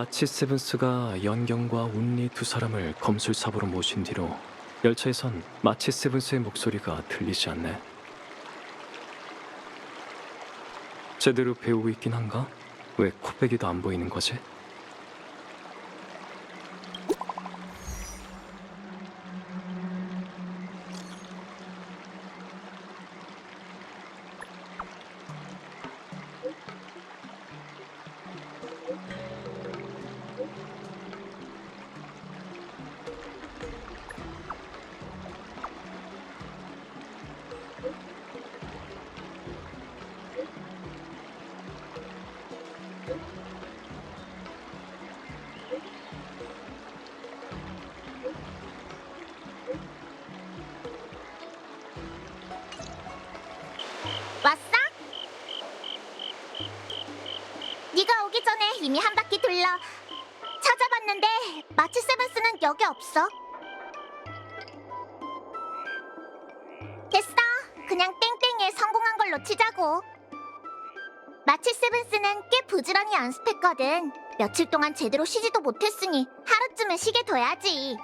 마치 세븐스가 연경과 운리 두 사람을 검술사부로 모신 뒤로 열차에선 마치 세븐스의 목소리가 들리지 않네. 제대로 배우고 있긴 한가? 왜 코빼기도 안 보이는 거지? 왔어? 네가 오기 전에 이미 한 바퀴 둘러 찾아봤는데 마치 세븐스는 여기 없어. 됐어. 그냥 땡땡이에 성공한 걸로 치자고. 마치 세븐스는 꽤 부지런히 연습했거든. 며칠 동안 제대로 쉬지도 못했으니 하루쯤은 쉬게 둬야지.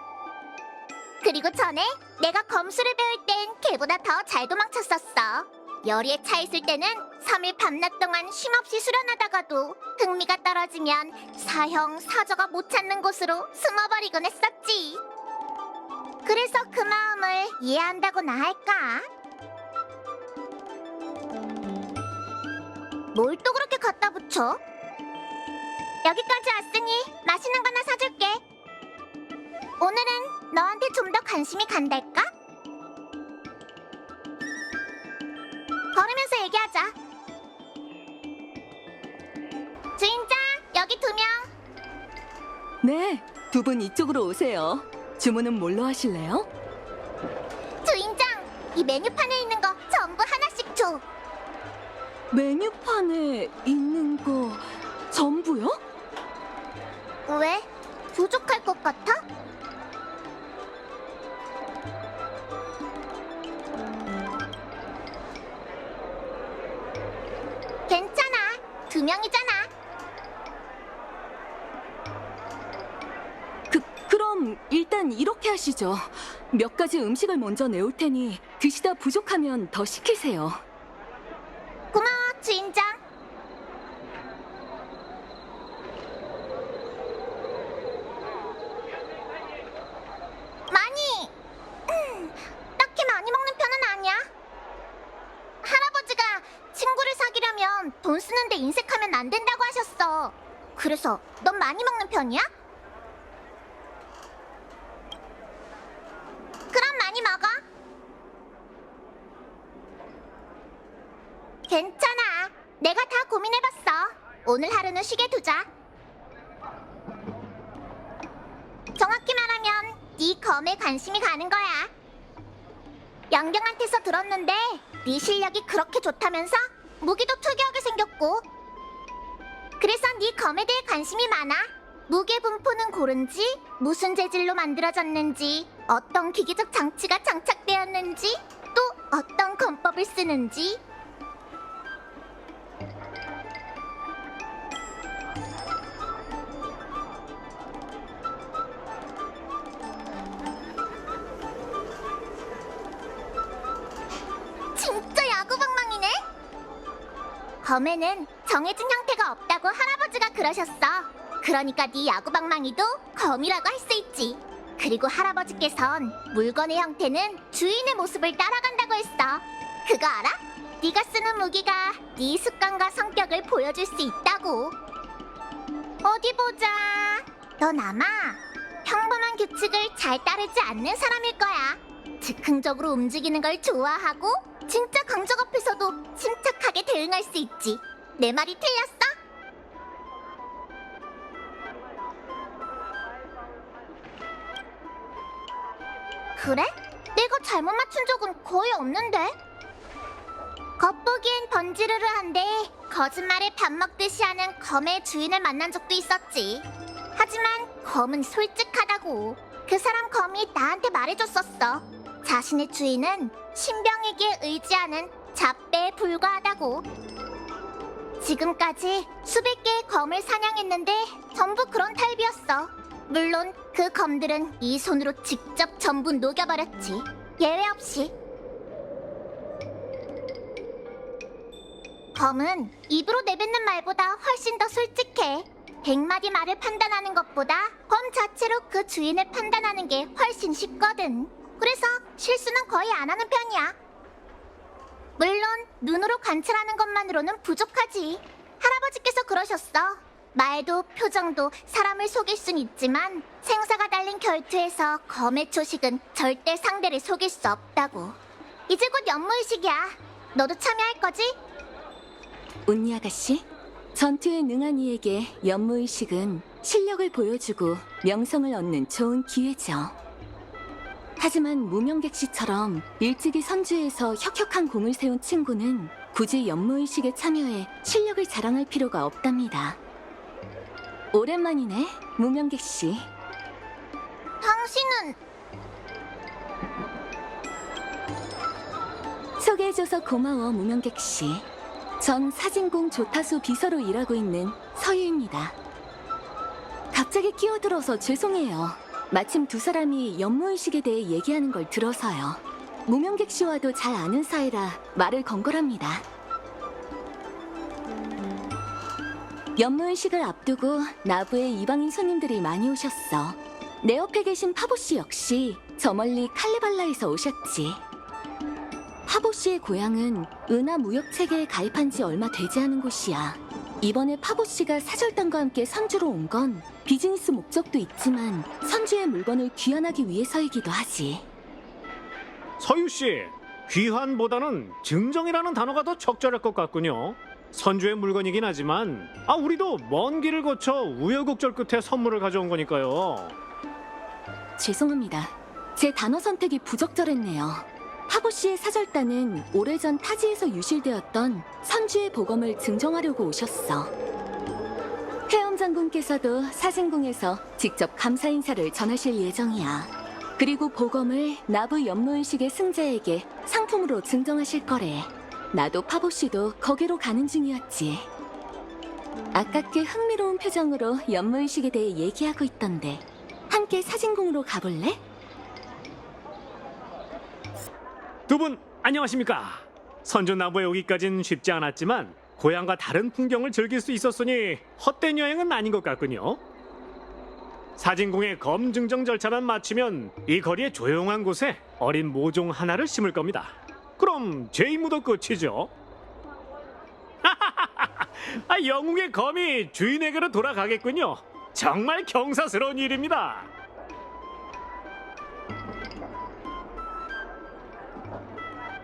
그리고 전에 내가 검술을 배울 땐 걔보다 더 잘 도망쳤었어. 열의에 차 있을 때는 3일 밤낮 동안 쉼없이 수련하다가도 흥미가 떨어지면 사형, 사저가 못 찾는 곳으로 숨어버리곤 했었지. 그래서 그 마음을 이해한다고나 할까? 뭘 또 그렇게 갖다 붙여? 여기까지 왔으니 맛있는 거나 사줄게. 오늘은 너한테 좀 더 관심이 간달까? 걸으면서 얘기하자. 주인장, 여기 2명. 네, 두 분 이쪽으로 오세요. 주문은 뭘로 하실래요? 주인장, 이 메뉴판에 있는 거 전부 하나씩 줘. 메뉴판에 있는 거 전부요? 왜? 부족할 것 같아? 괜찮아. 2명이잖아. 그럼 일단 이렇게 하시죠. 몇 가지 음식을 먼저 내올 테니 드시다 부족하면 더 시키세요. 고마워, 주인장. 많이. 딱히 많이 먹는 편은 아니야. 할아버지가 친구를 사귀려면 돈 쓰는데 인색하면 안 된다고 하셨어. 그래서 넌 많이 먹는 편이야? 그럼 많이 먹어. 괜찮아. 내가 다 고민해봤어. 오늘 하루는 쉬게 두자. 정확히 말하면 네 검에 관심이 가는 거야. 영경한테서 들었는데 네 실력이 그렇게 좋다면서 무기도 특이하게 생겼고. 그래서 네 검에 대해 관심이 많아. 무게 분포는 고른지, 무슨 재질로 만들어졌는지, 어떤 기계적 장치가 장착되었는지, 또 어떤 검법을 쓰는지. 진짜 야구방망이네? 검에는 정해진 형태가 없다고 할아버지가 그러셨어. 그러니까 네 야구방망이도 검이라고 할 수 있지. 그리고 할아버지께선 물건의 형태는 주인의 모습을 따라간다고 했어. 그거 알아? 네가 쓰는 무기가 네 습관과 성격을 보여줄 수 있다고. 어디 보자. 넌 아마 평범한 규칙을 잘 따르지 않는 사람일 거야. 즉흥적으로 움직이는 걸 좋아하고 진짜 강적 앞에서도 침착하게 대응할 수 있지. 내 말이 틀렸어? 그래? 내가 잘못 맞춘 적은 거의 없는데? 겉보기엔 번지르르한데 거짓말에 밥 먹듯이 하는 검의 주인을 만난 적도 있었지. 하지만 검은 솔직하다고. 그 사람 검이 나한테 말해줬었어. 자신의 주인은 신병에게 의지하는 잡배에 불과하다고. 지금까지 수백 개의 검을 사냥했는데 전부 그런 타입이었어. 물론 그 검들은 이 손으로 직접 전부 녹여버렸지. 예외 없이. 검은 입으로 내뱉는 말보다 훨씬 더 솔직해. 100마디 말을 판단하는 것보다 검 자체로 그 주인을 판단하는 게 훨씬 쉽거든. 그래서 실수는 거의 안 하는 편이야. 물론 눈으로 관찰하는 것만으로는 부족하지. 할아버지께서 그러셨어. 말도 표정도 사람을 속일 순 있지만 생사가 달린 결투에서 검의 초식은 절대 상대를 속일 수 없다고. 이제 곧 연무의식이야. 너도 참여할 거지? 운니 아가씨, 전투에 능한 이에게 연무의식은 실력을 보여주고 명성을 얻는 좋은 기회죠. 하지만 무명객 씨처럼 일찍이 선주에서 혁혁한 공을 세운 친구는 굳이 연무의식에 참여해 실력을 자랑할 필요가 없답니다. 오랜만이네, 무명객 씨. 당신은 소개해줘서 고마워, 무명객 씨. 전 사진공 조타수 비서로 일하고 있는 서유입니다. 갑자기 끼어들어서 죄송해요. 마침 두 사람이 연무의식에 대해 얘기하는 걸 들어서요. 무명객 씨와도 잘 아는 사이라 말을 건 거랍니다. 연무의식을 앞두고 나부에 이방인 손님들이 많이 오셨어. 내 옆에 계신 파보 씨 역시 저 멀리 칼레발라에서 오셨지. 파보 씨의 고향은 은하 무역 체계에 가입한 지 얼마 되지 않은 곳이야. 이번에 파보 씨가 사절단과 함께 선주로 온 건 비즈니스 목적도 있지만 선주의 물건을 귀환하기 위해서이기도 하지. 서유 씨, 귀환보다는 증정이라는 단어가 더 적절할 것 같군요. 선주의 물건이긴 하지만 우리도 먼 길을 거쳐 우여곡절 끝에 선물을 가져온 거니까요. 죄송합니다. 제 단어 선택이 부적절했네요. 파보 씨의 사절단은 오래전 타지에서 유실되었던 선주의 보검을 증정하려고 오셨어. 회엄 장군께서도 사진궁에서 직접 감사 인사를 전하실 예정이야. 그리고 보검을 나부 연무의식의 승자에게 상품으로 증정하실 거래. 나도 파보 씨도 거기로 가는 중이었지. 아깝게 흥미로운 표정으로 연무의식에 대해 얘기하고 있던데 함께 사진궁으로 가볼래? 두 분 안녕하십니까? 선전나부에 오기까진 쉽지 않았지만 고향과 다른 풍경을 즐길 수 있었으니 헛된 여행은 아닌 것 같군요. 사진공의 검 증정 절차만 마치면 이 거리의 조용한 곳에 어린 모종 하나를 심을 겁니다. 그럼 제 임무도 끝이죠. 영웅의 검이 주인에게로 돌아가겠군요. 정말 경사스러운 일입니다.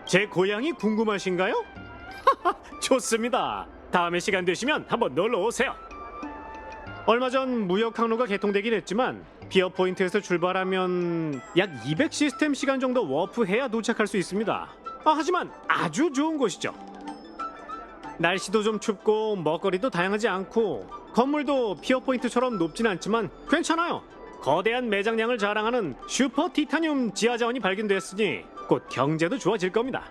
제 고향이 궁금하신가요? 좋습니다. 다음에 시간 되시면 한번 놀러 오세요. 얼마 전 무역 항로가 개통되긴 했지만 피어 포인트에서 출발하면 약 200 시스템 시간 정도 워프해야 도착할 수 있습니다. 하지만 아주 좋은 곳이죠. 날씨도 좀 춥고 먹거리도 다양하지 않고 건물도 피어 포인트처럼 높진 않지만 괜찮아요. 거대한 매장량을 자랑하는 슈퍼 티타늄 지하 자원이 발견됐으니 곧 경제도 좋아질 겁니다.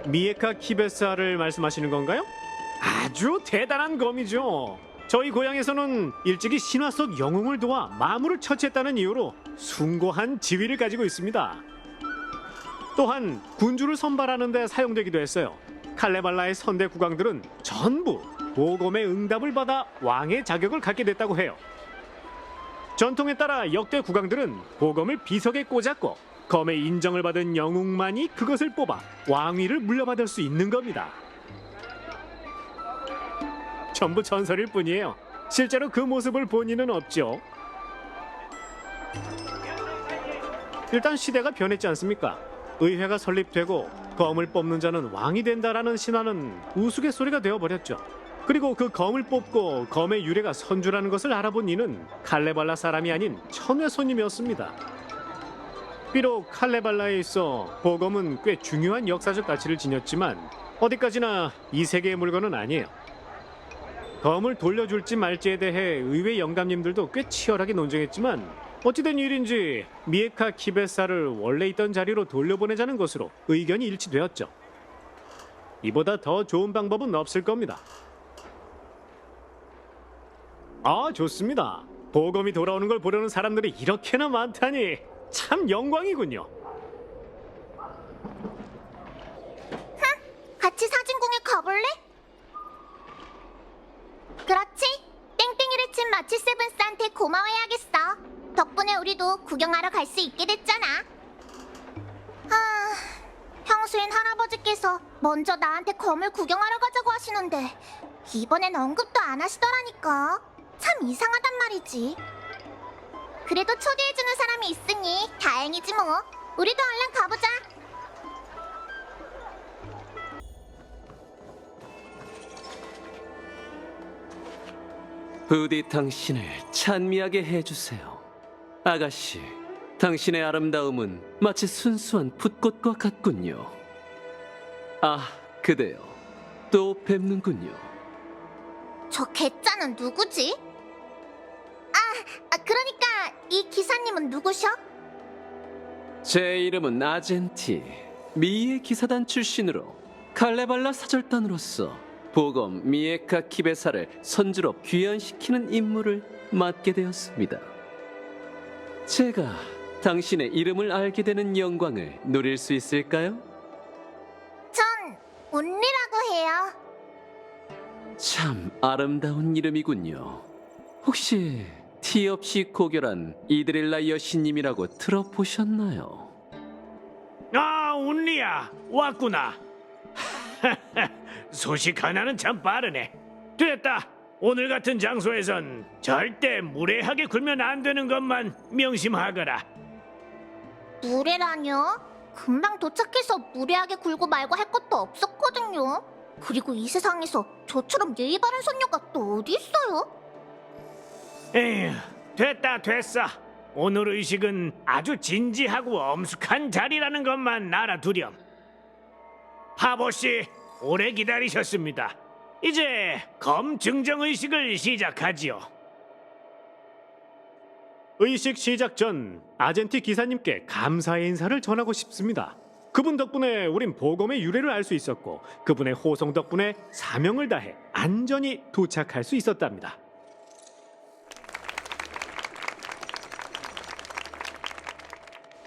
미에카 키베사를 말씀하시는 건가요? 아주 대단한 검이죠. 저희 고향에서는 일찍이 신화 속 영웅을 도와 마물을 처치했다는 이유로 숭고한 지위를 가지고 있습니다. 또한 군주를 선발하는 데 사용되기도 했어요. 칼레발라의 선대 국왕들은 전부 보검의 응답을 받아 왕의 자격을 갖게 됐다고 해요. 전통에 따라 역대 국왕들은 보검을 비석에 꽂았고 검의 인정을 받은 영웅만이 그것을 뽑아 왕위를 물려받을 수 있는 겁니다. 전부 전설일 뿐이에요. 실제로 그 모습을 본 이는 없죠. 일단 시대가 변했지 않습니까? 의회가 설립되고 검을 뽑는 자는 왕이 된다라는 신화는 우스갯소리가 되어버렸죠. 그리고 그 검을 뽑고 검의 유래가 선주라는 것을 알아본 이는 칼레발라 사람이 아닌 천외 손님이었습니다. 비록 칼레발라에 있어 보검은 꽤 중요한 역사적 가치를 지녔지만 어디까지나 이 세계의 물건은 아니에요. 검을 돌려줄지 말지에 대해 의회 영감님들도 꽤 치열하게 논쟁했지만 어찌된 일인지 미에카 키베사를 원래 있던 자리로 돌려보내자는 것으로 의견이 일치되었죠. 이보다 더 좋은 방법은 없을 겁니다. 아, 좋습니다. 보검이 돌아오는 걸 보려는 사람들이 이렇게나 많다니 참 영광이군요. 같이 사진공에 가볼래? 그렇지. 땡땡이를 친 마치 세븐스한테 고마워해야겠어. 덕분에 우리도 구경하러 갈 수 있게 됐잖아. 평소엔 할아버지께서 먼저 나한테 검을 구경하러 가자고 하시는데 이번엔 언급도 안 하시더라니까. 참 이상하단 말이지. 그래도 초대해주는 사람이 있으니 다행이지 뭐. 우리도 얼른 가보자. 부디 당신을 찬미하게 해주세요. 아가씨, 당신의 아름다움은 마치 순수한 풋꽃과 같군요. 아, 그대요. 또 뵙는군요. 저 개짜는 누구지? 그러니까 이 기사님은 누구셔? 제 이름은 아젠티, 미의 기사단 출신으로 칼레발라 사절단으로서 보검 미에카 키베사를 선주로 귀환시키는 임무를 맡게 되었습니다. 제가 당신의 이름을 알게 되는 영광을 누릴 수 있을까요? 전 운리라고 해요. 참 아름다운 이름이군요. 혹시 티 없이 고결한 이드릴라 여신님이라고 들어보셨나요? 아, 운리야, 왔구나. 소식 하나는 참 빠르네. 됐다. 오늘 같은 장소에선 절대 무례하게 굴면 안 되는 것만 명심하거라. 무례라뇨? 금방 도착해서 무례하게 굴고 말고 할 것도 없었거든요. 그리고 이 세상에서 저처럼 예의 바른 손녀가 또 어디 있어요? 에휴, 됐어. 오늘 의식은 아주 진지하고 엄숙한 자리라는 것만 알아두렴. 파보씨, 오래 기다리셨습니다. 이제 검 증정 의식을 시작하지요. 의식 시작 전 아젠티 기사님께 감사의 인사를 전하고 싶습니다. 그분 덕분에 우린 보검의 유래를 알 수 있었고 그분의 호송 덕분에 사명을 다해 안전히 도착할 수 있었답니다.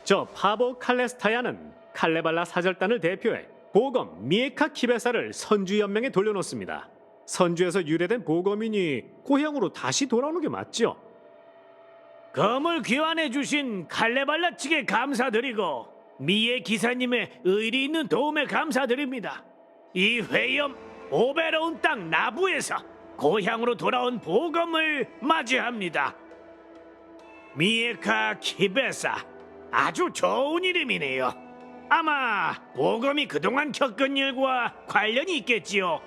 저 파보 칼레스타야는 칼레발라 사절단을 대표해 보검 미에카 키베사를 선주연맹에 돌려놓습니다. 선주에서 유래된 보검이니 고향으로 다시 돌아오는 게 맞죠? 검을 귀환해 주신 칼레발라 측에 감사드리고 미의 기사님의 의리 있는 도움에 감사드립니다. 이 회염 오베로운 땅 나부에서 고향으로 돌아온 보검을 맞이합니다. 미에카 키베사, 아주 좋은 이름이네요. 아마 보검이 그동안 겪은 일과 관련이 있겠지요.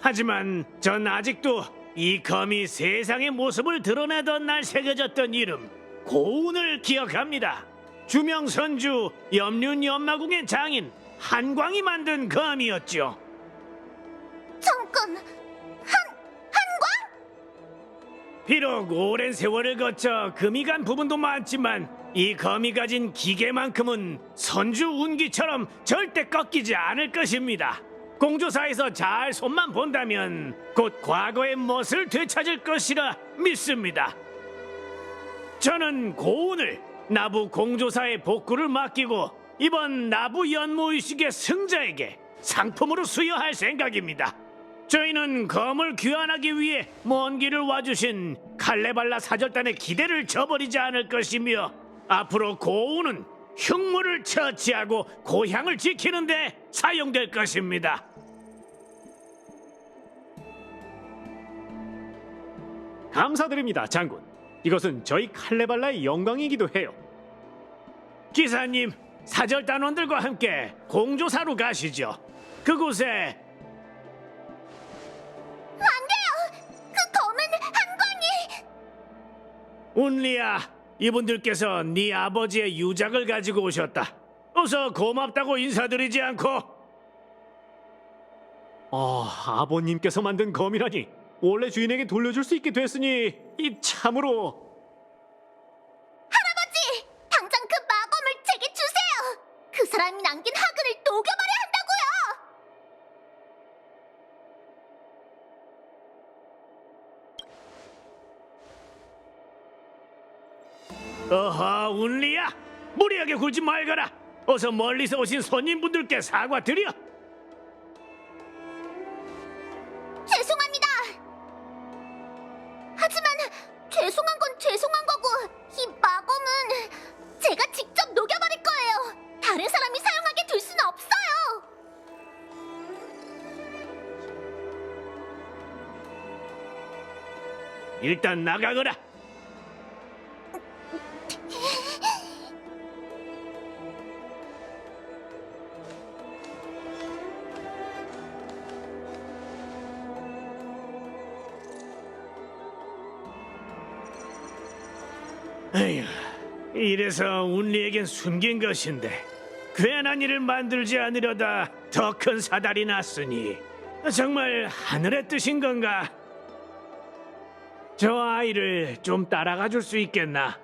하지만 전 아직도 이 검이 세상의 모습을 드러내던 날 새겨졌던 이름 고운을 기억합니다. 주명선주 염륜연마궁의 장인 한광이 만든 검이었죠. 잠깐, 비록 오랜 세월을 거쳐 금이 간 부분도 많지만 이 검이 가진 기계만큼은 선주 운기처럼 절대 꺾이지 않을 것입니다. 공조사에서 잘 손만 본다면 곧 과거의 멋을 되찾을 것이라 믿습니다. 저는 고운을 나부 공조사의 복구를 맡기고 이번 나부 연모의식의 승자에게 상품으로 수여할 생각입니다. 저희는 검을 귀환하기 위해 먼 길을 와주신 칼레발라 사절단의 기대를 저버리지 않을 것이며 앞으로 고운은 흉물을 처치하고 고향을 지키는 데 사용될 것입니다. 감사드립니다, 장군. 이것은 저희 칼레발라의 영광이기도 해요. 기사님, 사절단원들과 함께 공조사로 가시죠. 그곳에 안 돼요! 그 검은 한광이! 운리야, 이분들께서 네 아버지의 유작을 가지고 오셨다. 어서 고맙다고 인사드리지 않고. 아버님께서 만든 검이라니 원래 주인에게 돌려줄 수 있게 됐으니 이 참으로. 할아버지! 당장 그 마검을 제게 주세요! 그 사람이 남긴 학은을 녹여버려야 한다고요! 어허, 운리야, 무리하게 굴지 말거라. 어서 멀리서 오신 손님분들께 사과드려. 죄송합니다. 하지만 죄송한 건 죄송한 거고 이 마검은 제가 직접 녹여버릴 거예요. 다른 사람이 사용하게 둘 수는 없어요. 일단 나가거라. 에휴, 이래서 운리에겐 숨긴 것인데 괜한 일을 만들지 않으려다 더 큰 사달이 났으니 정말 하늘의 뜻인 건가? 저 아이를 좀 따라가 줄 수 있겠나?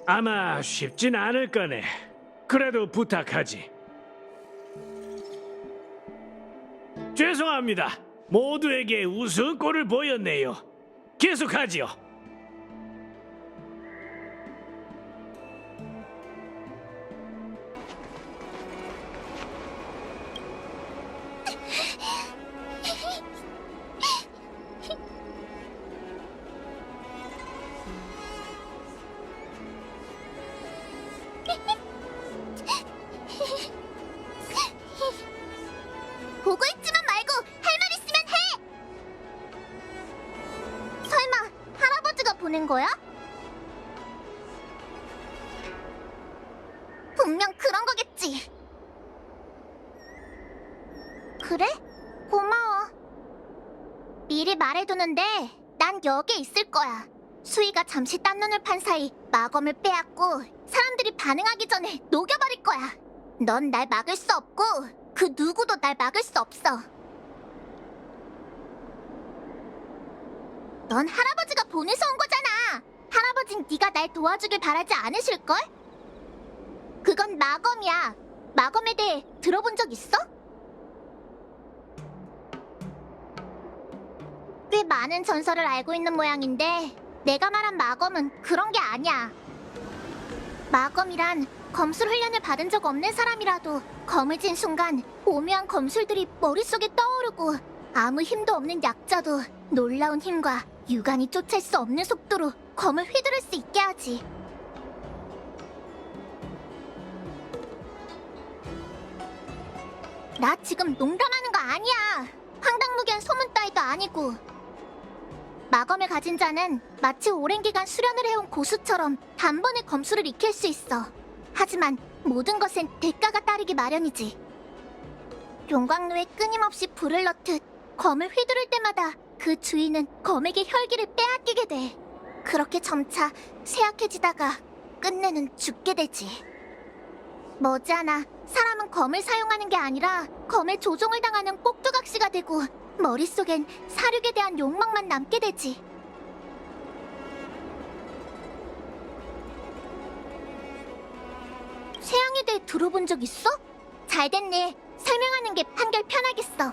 아마 쉽진 않을 거네. 그래도 부탁하지. 죄송합니다. 모두에게 우스운 꼴을 보였네요. 계속하지요. 보고 있지만 말고 할 말 있으면 해. 설마 할아버지가 보낸 거야? 분명 그런 거겠지. 그래? 고마워. 미리 말해두는데 난 여기에 있을 거야. 수희가 잠시 딴 눈을 판 사이 마검을 빼앗고 사람들이 반응하기 전에 녹여버릴 거야. 넌 날 막을 수 없고 그 누구도 날 막을 수 없어. 넌 할아버지가 보내서 온 거잖아. 할아버진 네가 날 도와주길 바라지 않으실걸? 그건 마검이야. 마검에 대해 들어본 적 있어? 꽤 많은 전설을 알고 있는 모양인데 내가 말한 마검은 그런 게 아니야. 마검이란 검술 훈련을 받은 적 없는 사람이라도 검을 쥔 순간 오묘한 검술들이 머릿속에 떠오르고 아무 힘도 없는 약자도 놀라운 힘과 유감이 쫓을 수 없는 속도로 검을 휘두를 수 있게 하지. 나 지금 농담하는 거 아니야. 황당무계한 소문 따위도 아니고. 마검을 가진 자는 마치 오랜 기간 수련을 해온 고수처럼 단번에 검술을 익힐 수 있어. 하지만 모든 것엔 대가가 따르기 마련이지. 용광로에 끊임없이 불을 넣듯 검을 휘두를 때마다 그 주인은 검에게 혈기를 빼앗기게 돼. 그렇게 점차 쇠약해지다가 끝내는 죽게 되지. 머지않아 사람은 검을 사용하는 게 아니라 검에 조종을 당하는 꼭두각시가 되고 머릿속엔 사륙에 대한 욕망만 남게 되지. 쇠양에 대해 들어본 적 있어? 잘됐네. 설명하는 게 한결 편하겠어.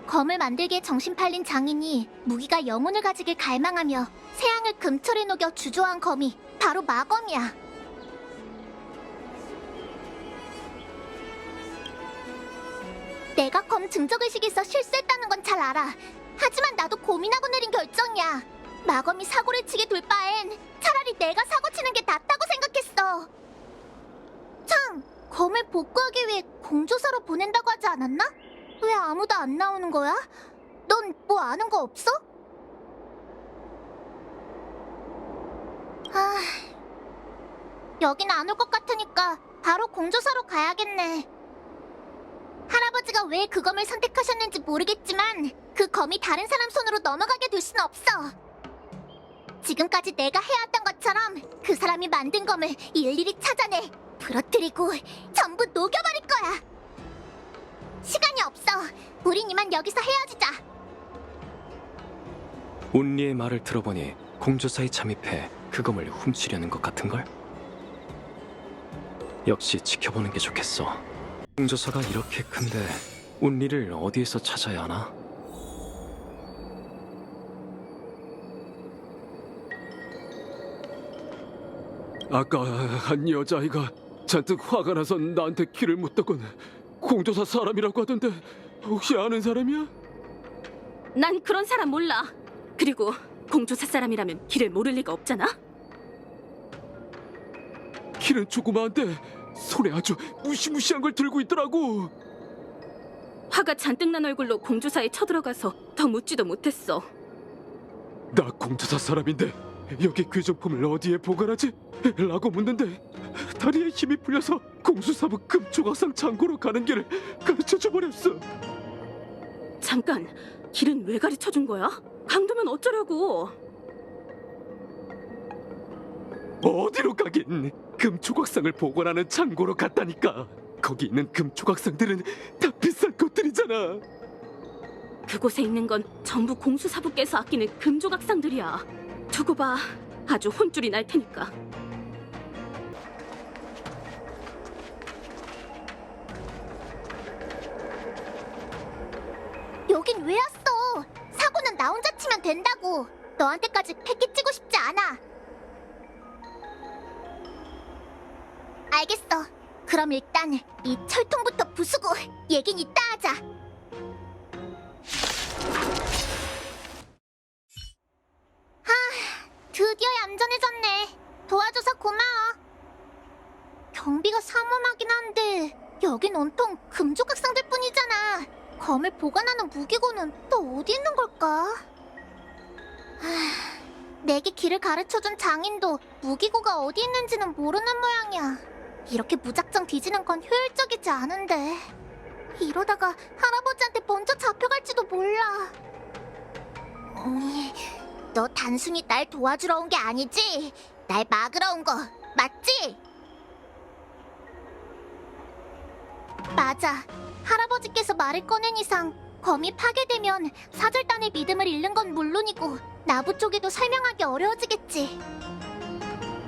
검을 만들기에 정신 팔린 장인이 무기가 영혼을 가지길 갈망하며 쇠양을 금철에 녹여 주조한 검이 바로 마검이야. 내가 검 증적의식에서 실수했다는 건 잘 알아. 하지만 나도 고민하고 내린 결정이야. 마검이 사고를 치게 둘 바엔 차라리 내가 사고 치는 게 낫다고 생각했어. 참, 검을 복구하기 위해 공조사로 보낸다고 하지 않았나? 왜 아무도 안 나오는 거야? 넌 뭐 아는 거 없어? 아, 여긴 안 올 것 같으니까 바로 공조사로 가야겠네. 할아버지가 왜 그 검을 선택하셨는지 모르겠지만 그 검이 다른 사람 손으로 넘어가게 될 순 없어. 지금까지 내가 해왔던 것처럼 그 사람이 만든 검을 일일이 찾아내 부러뜨리고 전부 녹여버릴 거야. 시간이 없어. 우린 이만 여기서 헤어지자. 운리의 말을 들어보니 공조사에 잠입해 그 검을 훔치려는 것 같은걸? 역시 지켜보는 게 좋겠어. 공조사가 이렇게 큰데 운리를 어디에서 찾아야 하나? 아까 한 여자아이가 잔뜩 화가 나서 나한테 길을 묻더군. 공조사 사람이라고 하던데 혹시 아는 사람이야? 난 그런 사람 몰라. 그리고 공조사 사람이라면 길을 모를 리가 없잖아. 길은 조그마한데 손에 아주 무시무시한 걸 들고 있더라고. 화가 잔뜩 난 얼굴로 공조사에 쳐들어가서 더 묻지도 못했어. 나 공조사 사람인데 여기 귀중품을 어디에 보관하지? 라고 묻는데 다리에 힘이 풀려서 공수사부 금조각상 창고로 가는 길을 가르쳐줘 버렸어. 잠깐, 길은 왜 가르쳐준 거야? 강도면 어쩌려고? 어디로 가긴 금조각상을 보관하는 창고로 갔다니까. 거기 있는 금조각상들은 다 비싼 것들이잖아. 그곳에 있는 건 전부 공수사부께서 아끼는 금조각상들이야. 두고 봐, 아주 혼쭐이 날 테니까. 여긴 왜 왔어? 사고는 나 혼자 치면 된다고. 너한테까지 패기 찌고 싶지 않아. 알겠어. 그럼 일단 이 철통부터 부수고 얘긴 이따 하자. 드디어 얌전해졌네. 도와줘서 고마워. 경비가 삼엄하긴 한데 여긴 온통 금조각상들 뿐이잖아. 검을 보관하는 무기고는 또 어디 있는 걸까? 내게 길을 가르쳐준 장인도 무기고가 어디 있는지는 모르는 모양이야. 이렇게 무작정 뒤지는 건 효율적이지 않은데 이러다가 할아버지한테 먼저 잡혀갈지도 몰라. 너 단순히 날 도와주러 온 게 아니지? 날 막으러 온 거 맞지? 맞아. 할아버지께서 말을 꺼낸 이상 검이 파괴되면 사절단의 믿음을 잃는 건 물론이고 나부 쪽에도 설명하기 어려워지겠지.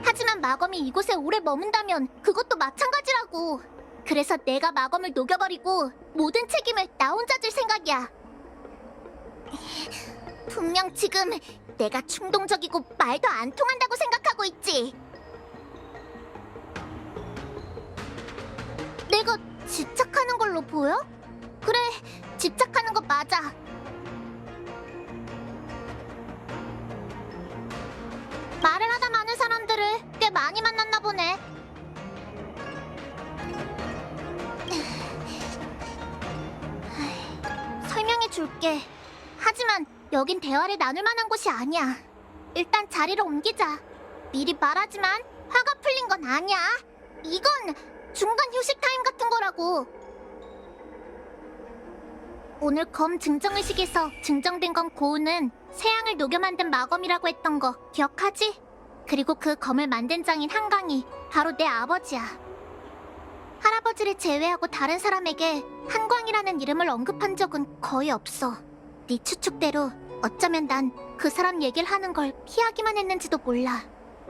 하지만 마검이 이곳에 오래 머문다면 그것도 마찬가지라고. 그래서 내가 마검을 녹여버리고 모든 책임을 나 혼자 질 생각이야. 분명 지금 내가 충동적이고 말도 안 통한다고 생각하고 있지. 내가 집착하는 걸로 보여? 그래, 집착하는 거 맞아. 말을 하다 많은 사람들을 꽤 많이 만났나 보네. 설명해 줄게. 하지만 여긴 대화를 나눌 만한 곳이 아니야. 일단 자리를 옮기자. 미리 말하지만 화가 풀린 건 아니야. 이건 중간 휴식 타임 같은 거라고. 오늘 검 증정의식에서 증정된 건 고우는 새양을 녹여 만든 마검이라고 했던 거 기억하지? 그리고 그 검을 만든 장인 한강이 바로 내 아버지야. 할아버지를 제외하고 다른 사람에게 한광이라는 이름을 언급한 적은 거의 없어. 네 추측대로 어쩌면 난 그 사람 얘기를 하는 걸 피하기만 했는지도 몰라.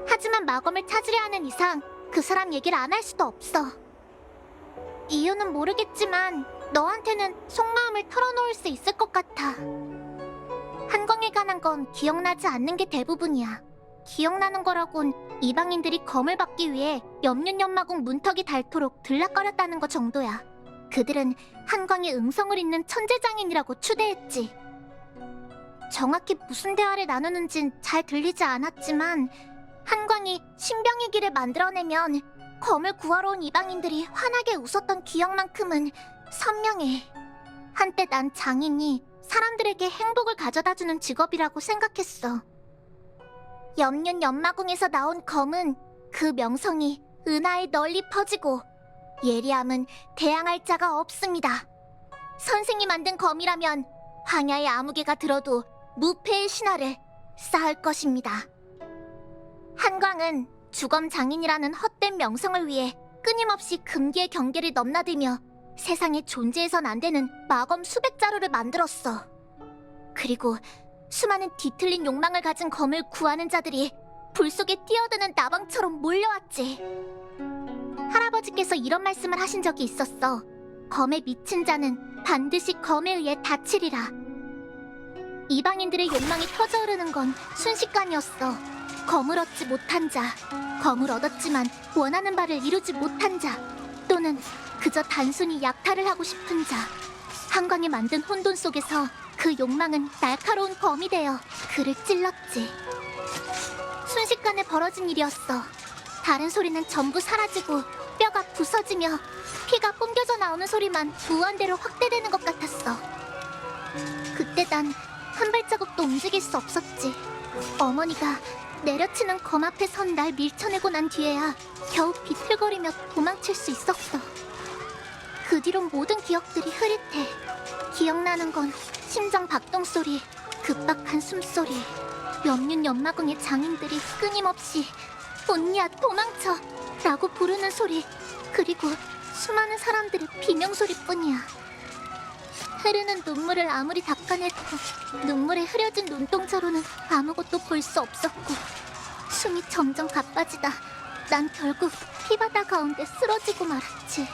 하지만 마검을 찾으려 하는 이상 그 사람 얘기를 안 할 수도 없어. 이유는 모르겠지만 너한테는 속마음을 털어놓을 수 있을 것 같아. 한광에 관한 건 기억나지 않는 게 대부분이야. 기억나는 거라곤 이방인들이 검을 받기 위해 염륜연마궁 문턱이 닳도록 들락거렸다는 거 정도야. 그들은 한광의 음성을 잇는 천재장인이라고 추대했지. 정확히 무슨 대화를 나누는진 잘 들리지 않았지만 한광이 신병의 길을 만들어내면 검을 구하러 온 이방인들이 환하게 웃었던 기억만큼은 선명해. 한때 난 장인이 사람들에게 행복을 가져다주는 직업이라고 생각했어. 염륜연마궁에서 나온 검은 그 명성이 은하에 널리 퍼지고 예리함은 대항할 자가 없습니다. 선생이 만든 검이라면 황야의 아무개가 들어도 무패의 신화를 쌓을 것입니다. 한광은 주검 장인이라는 헛된 명성을 위해 끊임없이 금기의 경계를 넘나들며 세상에 존재해선 안 되는 마검 수백 자루를 만들었어. 그리고 수많은 뒤틀린 욕망을 가진 검을 구하는 자들이 불 속에 뛰어드는 나방처럼 몰려왔지. 할아버지께서 이런 말씀을 하신 적이 있었어. 검에 미친 자는 반드시 검에 의해 다치리라. 이방인들의 욕망이 터져오르는 건 순식간이었어. 검을 얻지 못한 자, 검을 얻었지만 원하는 바를 이루지 못한 자, 또는 그저 단순히 약탈을 하고 싶은 자. 한광이 만든 혼돈 속에서 그 욕망은 날카로운 검이 되어 그를 찔렀지. 순식간에 벌어진 일이었어. 다른 소리는 전부 사라지고 뼈가 부서지며 피가 뿜겨져 나오는 소리만 무한대로 확대되는 것 같았어. 그때 난 한 발자국도 움직일 수 없었지. 어머니가 내려치는 검 앞에 선 날 밀쳐내고 난 뒤에야 겨우 비틀거리며 도망칠 수 있었어. 그 뒤로 모든 기억들이 흐릿해. 기억나는 건 심장 박동 소리, 급박한 숨소리, 연륜 연마궁의 장인들이 끊임없이 언니야 도망쳐! 라고 부르는 소리, 그리고 수많은 사람들의 비명소리뿐이야. 흐르는 눈물을 아무리 닦아내도 눈물에 흐려진 눈동자로는 아무것도 볼 수 없었고, 숨이 점점 가빠지다 난 결국 피바다 가운데 쓰러지고 말았지.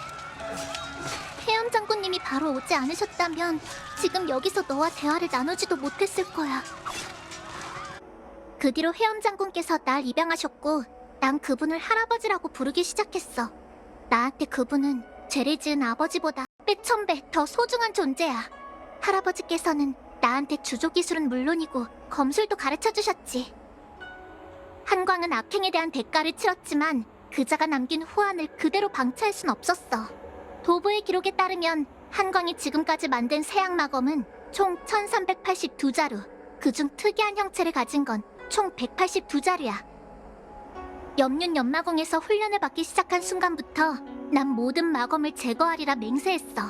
해엄 장군님이 바로 오지 않으셨다면 지금 여기서 너와 대화를 나누지도 못했을 거야. 그 뒤로 해엄 장군께서 날 입양하셨고 난 그분을 할아버지라고 부르기 시작했어. 나한테 그분은 죄를 지은 아버지보다 빼천배 더 소중한 존재야. 할아버지께서는 나한테 주조 기술은 물론이고 검술도 가르쳐 주셨지. 한광은 악행에 대한 대가를 치렀지만 그자가 남긴 후환을 그대로 방치할 순 없었어. 도부의 기록에 따르면 한광이 지금까지 만든 세약 마검은 총 1382자루, 그중 특이한 형체를 가진 건 총 182자루야. 염륜 연마궁에서 훈련을 받기 시작한 순간부터 난 모든 마검을 제거하리라 맹세했어.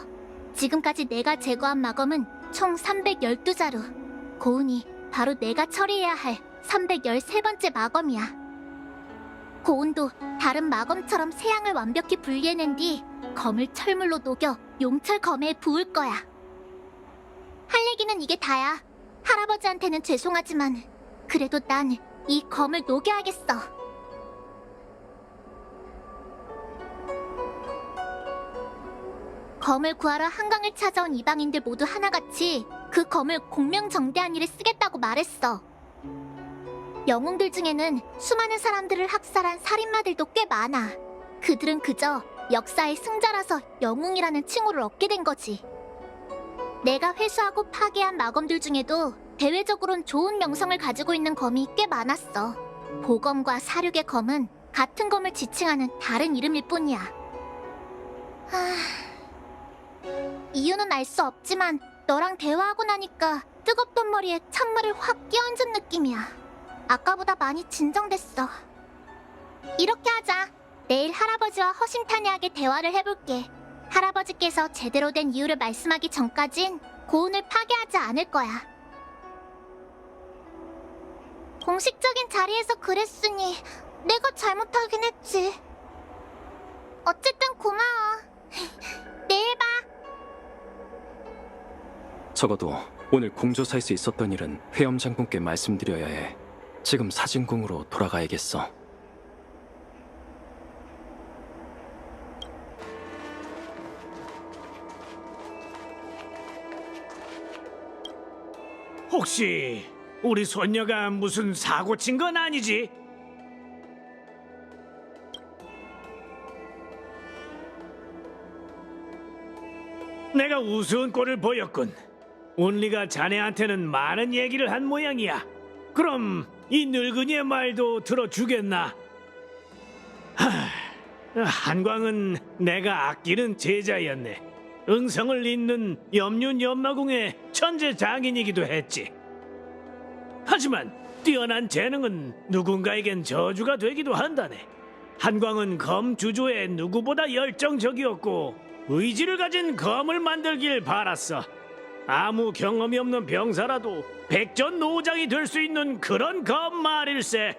지금까지 내가 제거한 마검은 총 312자루. 고운이 바로 내가 처리해야 할 313번째 마검이야. 고운도 다른 마검처럼 세양을 완벽히 분리해낸 뒤 검을 철물로 녹여 용철 검에 부을 거야. 할 얘기는 이게 다야. 할아버지한테는 죄송하지만 그래도 난 이 검을 녹여야겠어. 검을 구하러 한강을 찾아온 이방인들 모두 하나같이 그 검을 공명정대한 일에 쓰겠다고 말했어. 영웅들 중에는 수많은 사람들을 학살한 살인마들도 꽤 많아. 그들은 그저 역사의 승자라서 영웅이라는 칭호를 얻게 된 거지. 내가 회수하고 파괴한 마검들 중에도 대외적으론 좋은 명성을 가지고 있는 검이 꽤 많았어. 보검과 사륙의 검은 같은 검을 지칭하는 다른 이름일 뿐이야. 이유는 알 수 없지만 너랑 대화하고 나니까 뜨겁던 머리에 찬물을 확 끼얹은 느낌이야. 아까보다 많이 진정됐어. 이렇게 하자. 내일 할아버지와 허심탄회하게 대화를 해볼게. 할아버지께서 제대로 된 이유를 말씀하기 전까진 고운을 파괴하지 않을 거야. 공식적인 자리에서 그랬으니 내가 잘못하긴 했지. 어쨌든 고마워. 내일 봐. 적어도 오늘 공조사에서 있었던 일은 회엄 장군께 말씀드려야 해. 지금 사진궁으로 돌아가야겠어. 혹시 우리 손녀가 무슨 사고 친 건 아니지? 내가 우스운 꼴을 보였군. 운리가 자네한테는 많은 얘기를 한 모양이야. 그럼 이 늙은이의 말도 들어주겠나? 한광은 내가 아끼는 제자였네. 응성을 잇는 염륜 연마궁의 천재 장인이기도 했지. 하지만 뛰어난 재능은 누군가에겐 저주가 되기도 한다네. 한광은 검 주조에 누구보다 열정적이었고 의지를 가진 검을 만들길 바랐어. 아무 경험이 없는 병사라도 백전노장이 될 수 있는 그런 검 말일세.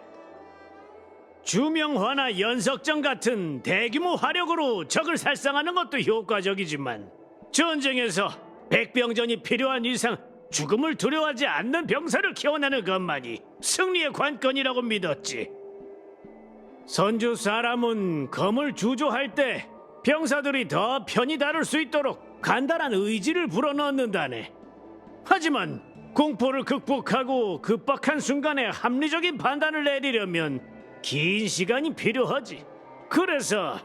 주명화나 연석정 같은 대규모 화력으로 적을 살상하는 것도 효과적이지만 전쟁에서 백병전이 필요한 이상 죽음을 두려워하지 않는 병사를 키워내는 것만이 승리의 관건이라고 믿었지. 선주 사람은 검을 주조할 때 병사들이 더 편히 다룰 수 있도록 간단한 의지를 불어넣는다네. 하지만 공포를 극복하고 급박한 순간에 합리적인 판단을 내리려면 긴 시간이 필요하지. 그래서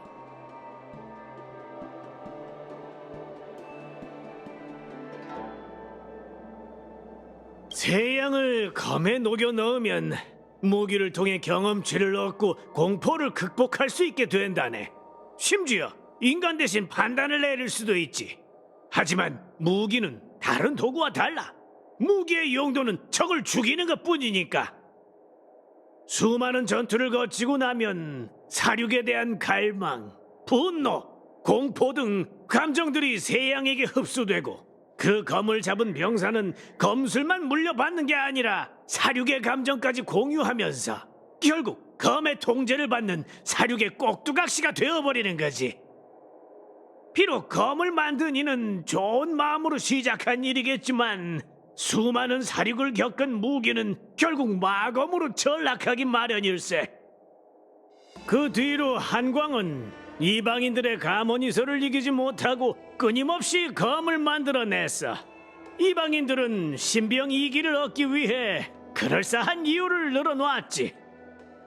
세양을 검에 녹여 넣으면 무기를 통해 경험치를 얻고 공포를 극복할 수 있게 된다네. 심지어 인간 대신 판단을 내릴 수도 있지. 하지만 무기는 다른 도구와 달라. 무기의 용도는 적을 죽이는 것뿐이니까. 수많은 전투를 거치고 나면 사륙에 대한 갈망, 분노, 공포 등 감정들이 세양에게 흡수되고 그 검을 잡은 병사는 검술만 물려받는 게 아니라 사륙의 감정까지 공유하면서 결국 검의 통제를 받는 사륙의 꼭두각시가 되어버리는 거지. 비록 검을 만든 이는 좋은 마음으로 시작한 일이겠지만 수많은 사륙을 겪은 무기는 결국 마검으로 전락하기 마련일세. 그 뒤로 한광은 이방인들의 가모니서를 이기지 못하고 끊임없이 검을 만들어냈어. 이방인들은 신병 2기를 얻기 위해 그럴싸한 이유를 늘어놓았지.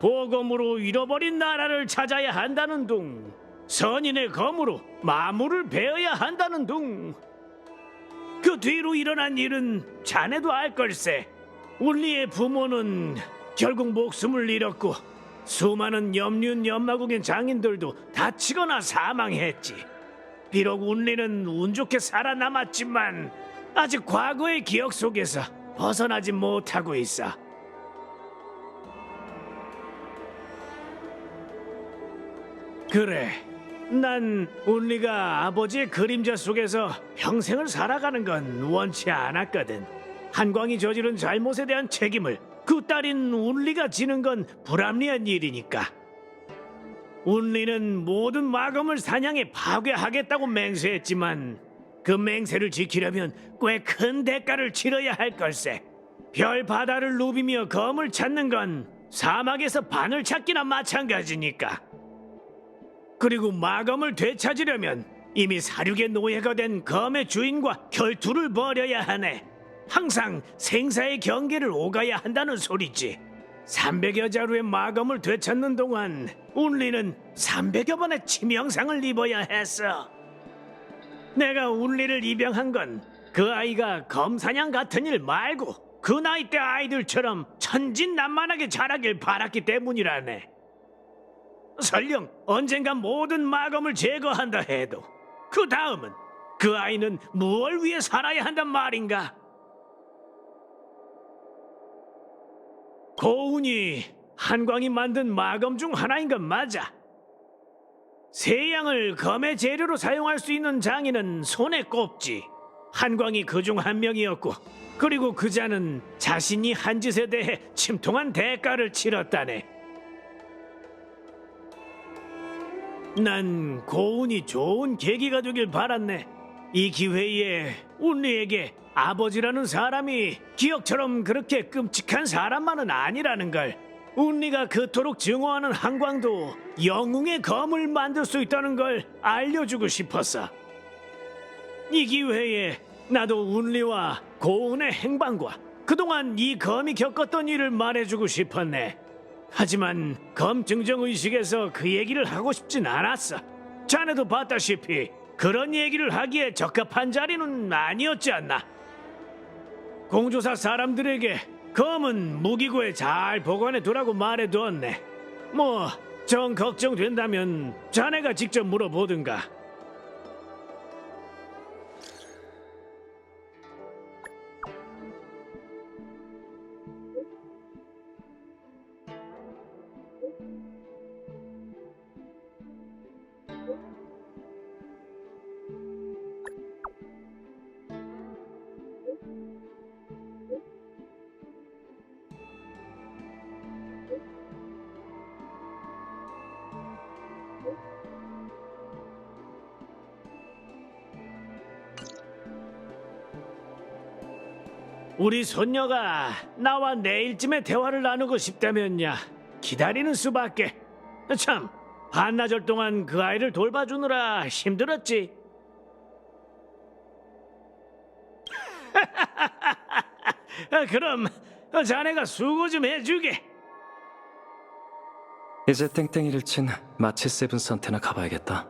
보검으로 잃어버린 나라를 찾아야 한다는 둥, 선인의 검으로 마물을 베어야 한다는 둥. 그 뒤로 일어난 일은 자네도 알 걸세. 울리의 부모는 결국 목숨을 잃었고 수많은 염륜 연마국의 장인들도 다치거나 사망했지. 비록 운리는 운 좋게 살아남았지만 아직 과거의 기억 속에서 벗어나지 못하고 있어. 그래, 난 운리가 아버지의 그림자 속에서 평생을 살아가는 건 원치 않았거든. 한광이 저지른 잘못에 대한 책임을 그 딸인 운리가 지는 건 불합리한 일이니까. 운리는 모든 마검을 사냥해 파괴하겠다고 맹세했지만 그 맹세를 지키려면 꽤 큰 대가를 치러야 할 걸세. 별 바다를 누비며 검을 찾는 건 사막에서 바늘 찾기나 마찬가지니까. 그리고 마검을 되찾으려면 이미 사륙의 노예가 된 검의 주인과 결투를 벌여야 하네. 항상 생사의 경계를 오가야 한다는 소리지. 300여 자루의 마검을 되찾는 동안 운리는 300여 번의 치명상을 입어야 했어. 내가 운리를 입양한 건 그 아이가 검사냥 같은 일 말고 그 나이 때 아이들처럼 천진난만하게 자라길 바랐기 때문이라네. 설령 언젠가 모든 마검을 제거한다 해도 그 다음은 그 아이는 무엇을 위해 살아야 한단 말인가? 고운이 한광이 만든 마검 중 하나인 건 맞아. 세양을 검의 재료로 사용할 수 있는 장인은 손에 꼽지. 한광이 그 중 한 명이었고, 그리고 그 자는 자신이 한 짓에 대해 침통한 대가를 치렀다네. 난 고운이 좋은 계기가 되길 바랐네. 이 기회에 운리에게 아버지라는 사람이 기억처럼 그렇게 끔찍한 사람만은 아니라는 걸, 운리가 그토록 증오하는 한광도 영웅의 검을 만들 수 있다는 걸 알려주고 싶었어. 이 기회에 나도 운리와 고운의 행방과 그동안 이 검이 겪었던 일을 말해주고 싶었네. 하지만 검 증정 의식에서 그 얘기를 하고 싶진 않았어. 자네도 봤다시피 그런 얘기를 하기에 적합한 자리는 아니었지 않나. 공조사 사람들에게 검은 무기고에 잘 보관해 두라고 말해두었네. 뭐 정 걱정된다면 자네가 직접 물어보든가. 우리 손녀가 나와 내일쯤에 대화를 나누고 싶다면야 기다리는 수밖에. 참, 반나절 동안 그 아이를 돌봐주느라 힘들었지. 그럼 자네가 수고 좀 해주게. 이제 땡땡이를 친 마치 세븐스한테나 가봐야겠다.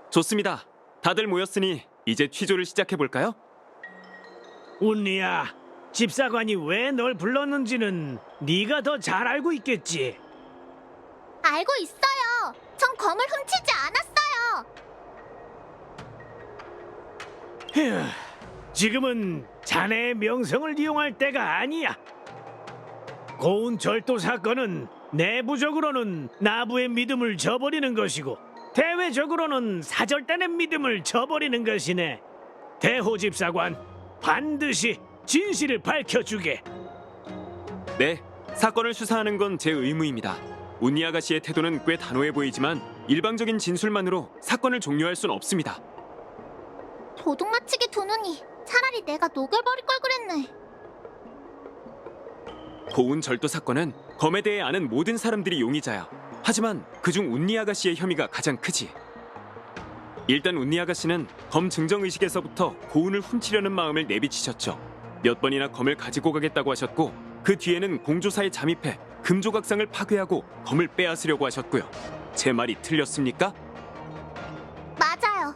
좋습니다. 다들 모였으니 이제 취조를 시작해볼까요? 운리야, 집사관이 왜 널 불렀는지는 네가 더 잘 알고 있겠지. 알고 있어요. 전 검을 훔치지 않았어요. 휴, 지금은 자네의 명성을 이용할 때가 아니야. 고운 절도 사건은 내부적으로는 나부의 믿음을 저버리는 것이고 대외적으로는 사절단의 믿음을 저버리는 것이네. 대호집사관, 반드시 진실을 밝혀주게. 네, 사건을 수사하는 건 제 의무입니다. 운니 아가씨의 태도는 꽤 단호해 보이지만 일방적인 진술만으로 사건을 종료할 순 없습니다. 도둑맞히게 두느니 차라리 내가 녹여버릴 걸 그랬네. 고운 절도 사건은 검에 대해 아는 모든 사람들이 용의자야. 하지만 그중 운니 아가씨의 혐의가 가장 크지. 일단 운니 아가씨는 검 증정 의식에서부터 고운을 훔치려는 마음을 내비치셨죠. 몇 번이나 검을 가지고 가겠다고 하셨고 그 뒤에는 공조사에 잠입해 금조각상을 파괴하고 검을 빼앗으려고 하셨고요. 제 말이 틀렸습니까? 맞아요.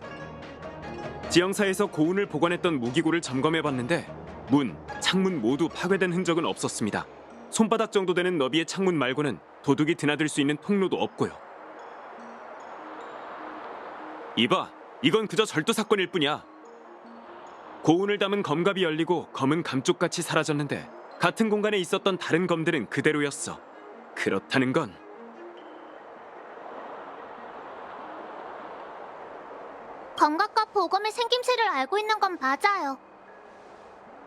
지형사에서 고운을 보관했던 무기고를 점검해봤는데 문, 창문 모두 파괴된 흔적은 없었습니다. 손바닥 정도 되는 너비의 창문 말고는 도둑이 드나들 수 있는 통로도 없고요. 이봐, 이건 그저 절도 사건일 뿐이야. 고운을 담은 검갑이 열리고 검은 감쪽같이 사라졌는데 같은 공간에 있었던 다른 검들은 그대로였어. 그렇다는 건 검각과 보검의 생김새를 알고 있는 건 맞아요.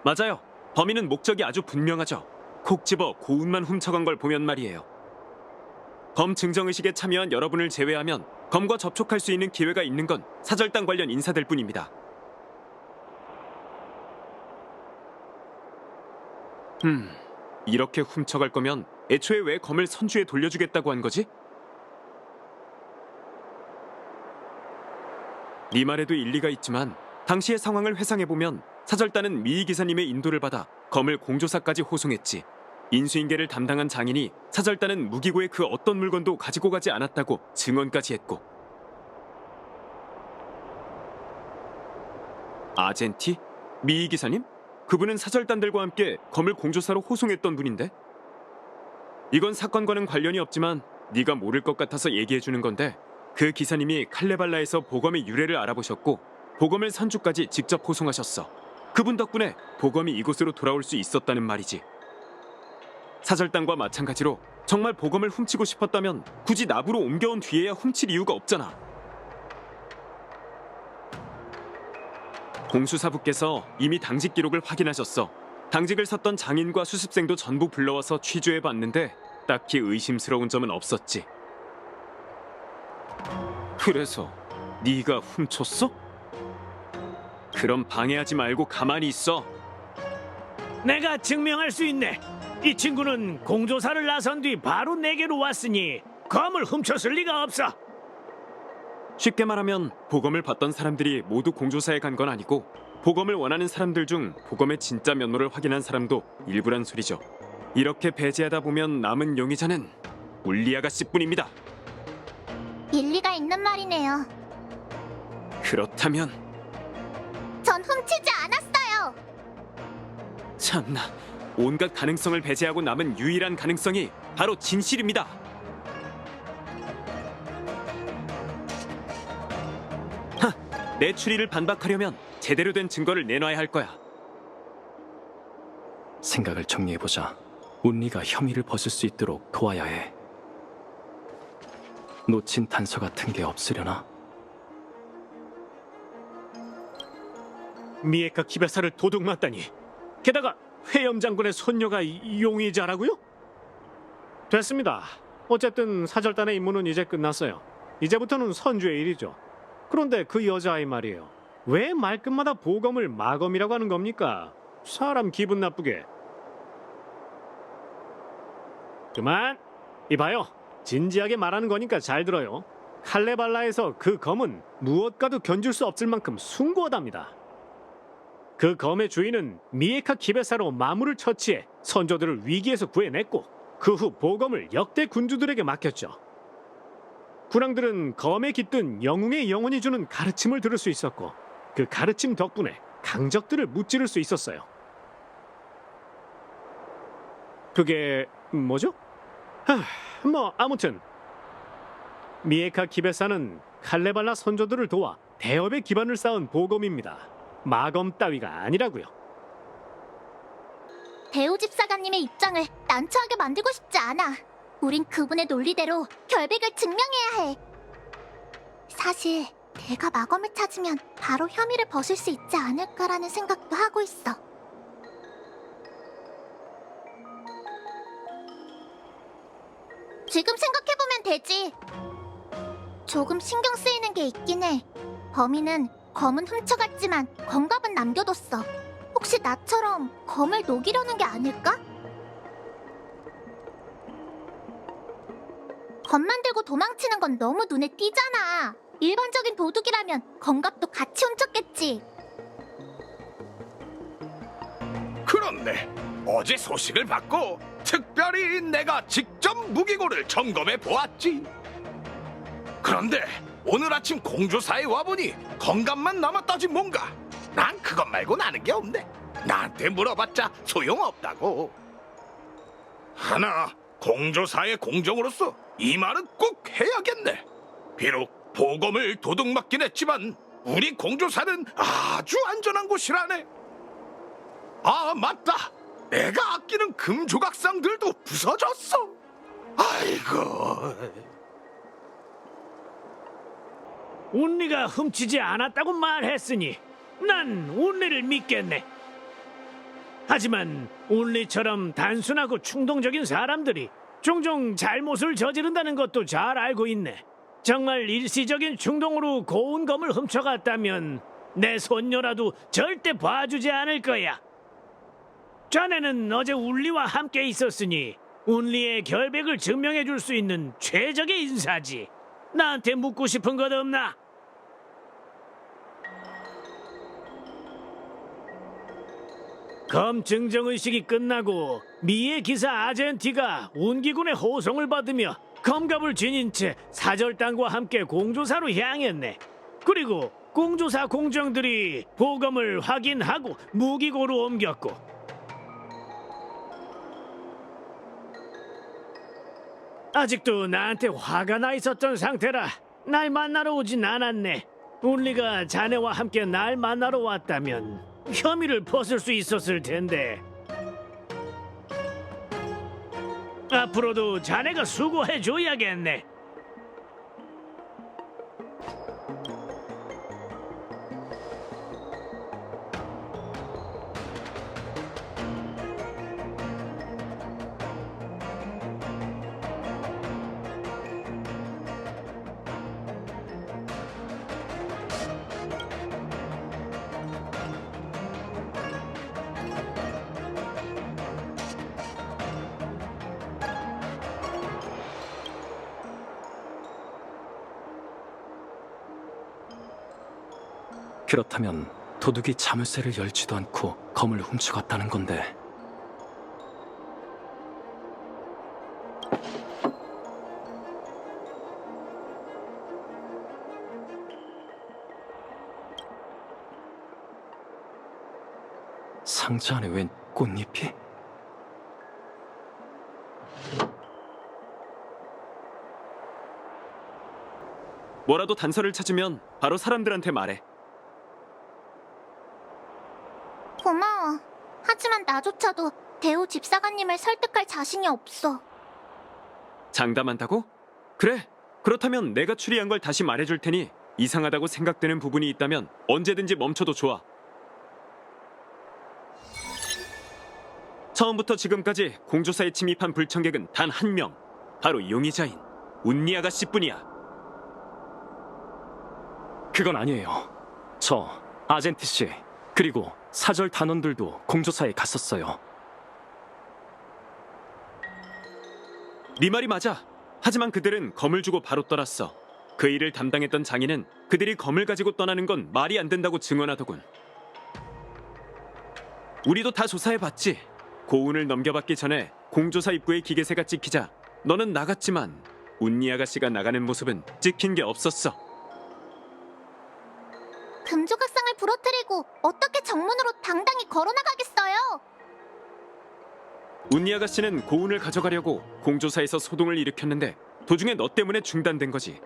맞아요. 범인은 목적이 아주 분명하죠. 콕 집어 고운만 훔쳐간 걸 보면 말이에요. 검 증정의식에 참여한 여러분을 제외하면 검과 접촉할 수 있는 기회가 있는 건 사절단 관련 인사들 뿐입니다. 이렇게 훔쳐갈 거면 애초에 왜 검을 선주에 돌려주겠다고 한 거지? 네 말에도 일리가 있지만 당시의 상황을 회상해보면 사절단은 미희 기사님의 인도를 받아 검을 공조사까지 호송했지. 인수인계를 담당한 장인이 사절단은 무기고의 그 어떤 물건도 가지고 가지 않았다고 증언까지 했고. 아젠티? 미희 기사님? 그분은 사절단들과 함께 검을 공조사로 호송했던 분인데? 이건 사건과는 관련이 없지만 네가 모를 것 같아서 얘기해주는 건데, 그 기사님이 칼레발라에서 보검의 유래를 알아보셨고 보검을 선주까지 직접 호송하셨어. 그분 덕분에 보검이 이곳으로 돌아올 수 있었다는 말이지. 사절단과 마찬가지로 정말 보검을 훔치고 싶었다면 굳이 나부로 옮겨온 뒤에야 훔칠 이유가 없잖아. 공수사부께서 이미 당직 기록을 확인하셨어. 당직을 섰던 장인과 수습생도 전부 불러와서 취조해봤는데 딱히 의심스러운 점은 없었지. 그래서 네가 훔쳤어? 그럼 방해하지 말고 가만히 있어. 내가 증명할 수 있네. 이 친구는 공조사를 나선 뒤 바로 내게로 왔으니 검을 훔쳤을 리가 없어. 쉽게 말하면 보검을 받던 사람들이 모두 공조사에 간 건 아니고 보검을 원하는 사람들 중 보검의 진짜 면모를 확인한 사람도 일부란 소리죠. 이렇게 배제하다 보면 남은 용의자는 울리 아가씨뿐입니다. 일리가 있는 말이네요. 그렇다면 전 훔치지 않았어요. 참나, 온갖 가능성을 배제하고 남은 유일한 가능성이 바로 진실입니다. 내 추리를 반박하려면 제대로 된 증거를 내놔야 할 거야. 생각을 정리해보자. 운리가 혐의를 벗을 수 있도록 도와야 해. 놓친 단서 같은 게 없으려나? 미에카 키베사를 도둑 맞다니. 게다가 회염 장군의 손녀가 용의자라고요? 됐습니다. 어쨌든 사절단의 임무는 이제 끝났어요. 이제부터는 선주의 일이죠. 그런데 그 여자아이 말이에요. 왜 말끝마다 보검을 마검이라고 하는 겁니까? 사람 기분 나쁘게. 그만! 이봐요. 진지하게 말하는 거니까 잘 들어요. 칼레발라에서 그 검은 무엇과도 견줄 수 없을 만큼 숭고하답니다. 그 검의 주인은 미에카 키베사로 마물을 처치해 선조들을 위기에서 구해냈고 그 후 보검을 역대 군주들에게 맡겼죠. 군왕들은 검에 깃든 영웅의 영혼이 주는 가르침을 들을 수 있었고 그 가르침 덕분에 강적들을 무찌를 수 있었어요. 그게 뭐죠? 아무튼 미에카 키베사는 칼레발라 선조들을 도와 대업의 기반을 쌓은 보검입니다. 마검 따위가 아니라고요. 대우 집사관님의 입장을 난처하게 만들고 싶지 않아. 우린 그분의 논리대로 결백을 증명해야 해. 사실 내가 마검을 찾으면 바로 혐의를 벗을 수 있지 않을까라는 생각도 하고 있어. 지금 생각해보면 되지. 조금 신경 쓰이는 게 있긴 해. 범인은 검은 훔쳐갔지만 검갑은 남겨뒀어. 혹시 나처럼 검을 녹이려는 게 아닐까? 검만 들고 도망치는 건 너무 눈에 띄잖아. 일반적인 도둑이라면 검갑도 같이 훔쳤겠지. 그렇네. 어제 소식을 받고 특별히 내가 직접 무기고를 점검해 보았지. 그런데 오늘 아침 공조사에 와보니 검갑만 남았다지 뭔가. 난 그것 말고는 아는 게 없네. 나한테 물어봤자 소용없다고. 하나 공조사의 공정으로서 이 말은 꼭 해야겠네. 비록 보검을 도둑 맞긴 했지만 우리 공조사는 아주 안전한 곳이라네. 아 맞다. 내가 아끼는 금조각상들도 부서졌어. 아이고. 운리가 훔치지 않았다고 말했으니 난 운리를 믿겠네. 하지만 운리처럼 단순하고 충동적인 사람들이 종종 잘못을 저지른다는 것도 잘 알고 있네. 정말 일시적인 충동으로 고운 검을 훔쳐갔다면 내 손녀라도 절대 봐주지 않을 거야. 자네는 어제 운리와 함께 있었으니 운리의 결백을 증명해 줄 수 있는 최적의 인사지. 나한테 묻고 싶은 것 없나? 검 증정의식이 끝나고 미의 기사 아젠티가 운기군의 호송을 받으며 검갑을 지닌 채 사절단과 함께 공조사로 향했네. 그리고 공조사 공정들이 보검을 확인하고 무기고로 옮겼고, 아직도 나한테 화가 나 있었던 상태라 날 만나러 오진 않았네. 운리가 자네와 함께 날 만나러 왔다면 혐의를 벗을 수 있었을 텐데. 앞으로도 자네가 수고해줘야겠네. 그렇다면 도둑이 자물쇠를 열지도 않고 검을 훔쳐갔다는 건데, 상자 안에 웬 꽃잎이? 뭐라도 단서를 찾으면 바로 사람들한테 말해. 고마워. 하지만 나조차도 대우 집사관님을 설득할 자신이 없어. 장담한다고? 그래. 그렇다면 내가 추리한 걸 다시 말해줄 테니 이상하다고 생각되는 부분이 있다면 언제든지 멈춰도 좋아. 처음부터 지금까지 공조사에 침입한 불청객은 단 한 명. 바로 용의자인 운니 아가씨뿐이야. 그건 아니에요. 저 아젠티 씨 그리고 사절 단원들도 공조사에 갔었어요. 네 말이 맞아. 하지만 그들은 검을 주고 바로 떠났어. 그 일을 담당했던 장인은 그들이 검을 가지고 떠나는 건 말이 안 된다고 증언하더군. 우리도 다 조사해봤지. 고운을 넘겨받기 전에 공조사 입구에 기계새가 찍히자 너는 나갔지만 운니 아가씨가 나가는 모습은 찍힌 게 없었어. 금조각상을 부러뜨리고 어떻게 정문으로 당당히 걸어나가겠어요? 운니 아가씨는 고운을 가져가려고 공조사에서 소동을 일으켰는데 도중에 너 때문에 중단된 거지.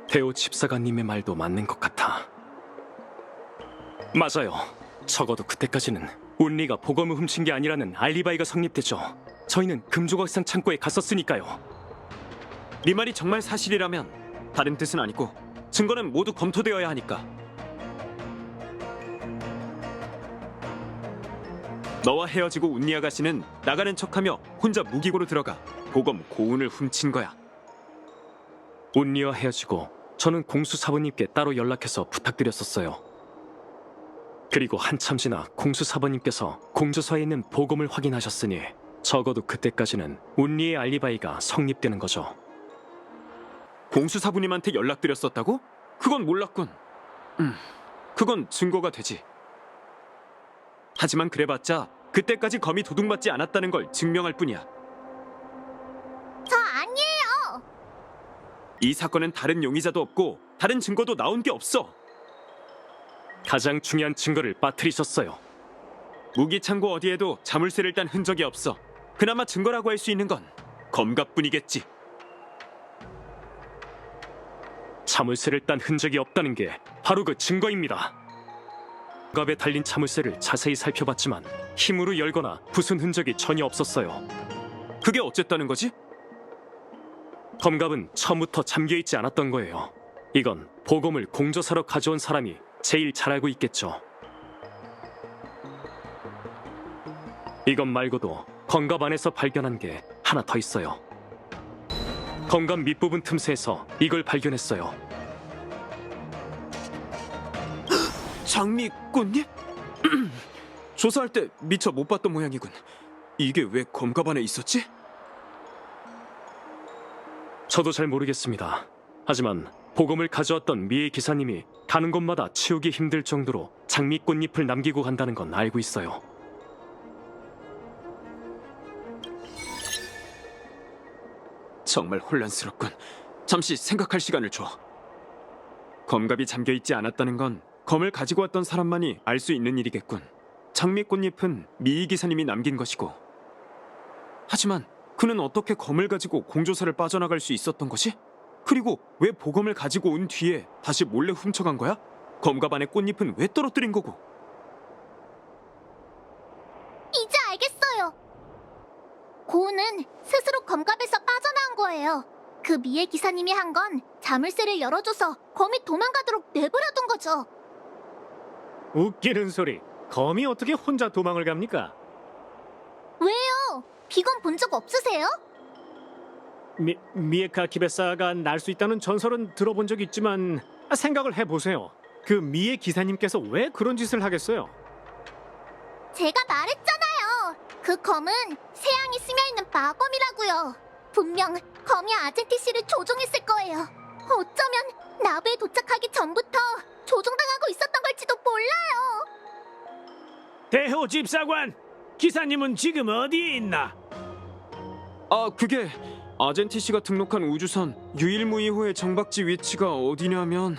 대우 집사관님의 말도 맞는 것 같아. 맞아요. 적어도 그때까지는 운리가 보검을 훔친 게 아니라는 알리바이가 성립되죠. 저희는 금조각상 창고에 갔었으니까요. 네 말이 정말 사실이라면 다른 뜻은 아니고 증거는 모두 검토되어야 하니까. 너와 헤어지고 운니 아가씨는 나가는 척하며 혼자 무기고로 들어가 보검 고운을 훔친 거야. 운리와 헤어지고 저는 공수 사부님께 따로 연락해서 부탁드렸었어요. 그리고 한참 지나 공수 사부님께서 공조사에 있는 보검을 확인하셨으니 적어도 그때까지는 운리의 알리바이가 성립되는 거죠. 공수사부님한테 연락드렸었다고? 그건 몰랐군. 그건 증거가 되지. 하지만 그래봤자 그때까지 검이 도둑맞지 않았다는 걸 증명할 뿐이야. 저 아니에요. 이 사건은 다른 용의자도 없고 다른 증거도 나온 게 없어. 가장 중요한 증거를 빠뜨리셨어요. 무기 창고 어디에도 자물쇠를 딴 흔적이 없어. 그나마 증거라고 할 수 있는 건 검갑뿐이겠지. 자물쇠를 딴 흔적이 없다는 게 바로 그 증거입니다. 검갑에 달린 자물쇠를 자세히 살펴봤지만 힘으로 열거나 부순 흔적이 전혀 없었어요. 그게 어쨌다는 거지? 검갑은 처음부터 잠겨있지 않았던 거예요. 이건 보검을 공조사로 가져온 사람이 제일 잘 알고 있겠죠. 이것 말고도 검갑 안에서 발견한 게 하나 더 있어요. 검갑 밑부분 틈새에서 이걸 발견했어요. 장미꽃잎? 조사할 때 미처 못 봤던 모양이군. 이게 왜 검가반에 있었지? 저도 잘 모르겠습니다. 하지만 보검을 가져왔던 미의 기사님이 가는 곳마다 치우기 힘들 정도로 장미꽃잎을 남기고 간다는 건 알고 있어요. 정말 혼란스럽군. 잠시 생각할 시간을 줘. 검갑이 잠겨 있지 않았다는 건 검을 가지고 왔던 사람만이 알 수 있는 일이겠군. 장미꽃잎은 미희 기사님이 남긴 것이고. 하지만 그는 어떻게 검을 가지고 공조사를 빠져나갈 수 있었던 것이? 그리고 왜 보검을 가지고 온 뒤에 다시 몰래 훔쳐간 거야? 검갑 안에 꽃잎은 왜 떨어뜨린 거고? 이제 알겠어요. 고은은 스스로 검갑에서 빠져나온 거예요. 그 미의 기사님이 한 건 자물쇠를 열어줘서 검이 도망가도록 내버려둔 거죠. 웃기는 소리. 검이 어떻게 혼자 도망을 갑니까? 왜요? 비건 본 적 없으세요? 미에카 키베사가 날 수 있다는 전설은 들어본 적 있지만 생각을 해보세요. 그 미의 기사님께서 왜 그런 짓을 하겠어요? 제가 말했잖아요. 그 검은 세양이 스며있는 마검이라고요. 분명 검이 아젠티 씨를 조종했을 거예요. 어쩌면 나부에 도착하기 전부터 조종당하고 있었던 걸지도 몰라요. 대호 집사관, 기사님은 지금 어디에 있나? 아, 그게 아젠티 씨가 등록한 우주선 유일무이호의 정박지 위치가 어디냐면